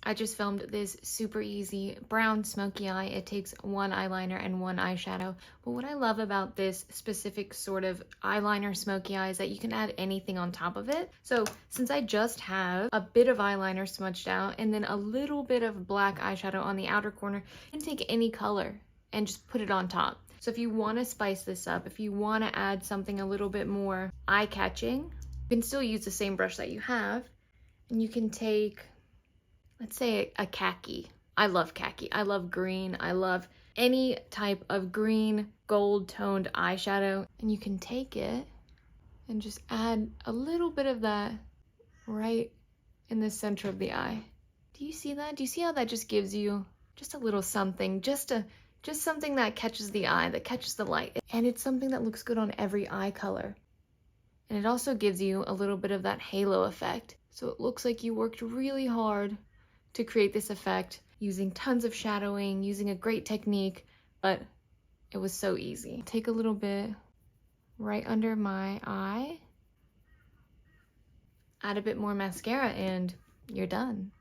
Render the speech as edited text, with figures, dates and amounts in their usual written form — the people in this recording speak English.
I just filmed this super easy brown smoky eye. It takes one eyeliner and one eyeshadow. But what I love about this specific sort of eyeliner smoky eye is that you can add anything on top of it. So since I just have a bit of eyeliner smudged out and then a little bit of black eyeshadow on the outer corner, you can take any color and just put it on top. So if you want to spice this up, if you want to add something a little bit more eye-catching, you can still use the same brush that you have, and you can take, let's say, a khaki. I love khaki. I love green. I love any type of green, gold-toned eyeshadow. And you can take it and just add a little bit of that right in the center of the eye. Do you see that? Do you see how that just gives you just a little something, just something that catches the eye, that catches the light? And it's something that looks good on every eye color. And it also gives you a little bit of that halo effect. So it looks like you worked really hard to create this effect using tons of shadowing, using a great technique, but it was so easy. Take a little bit right under my eye, add a bit more mascara, and you're done.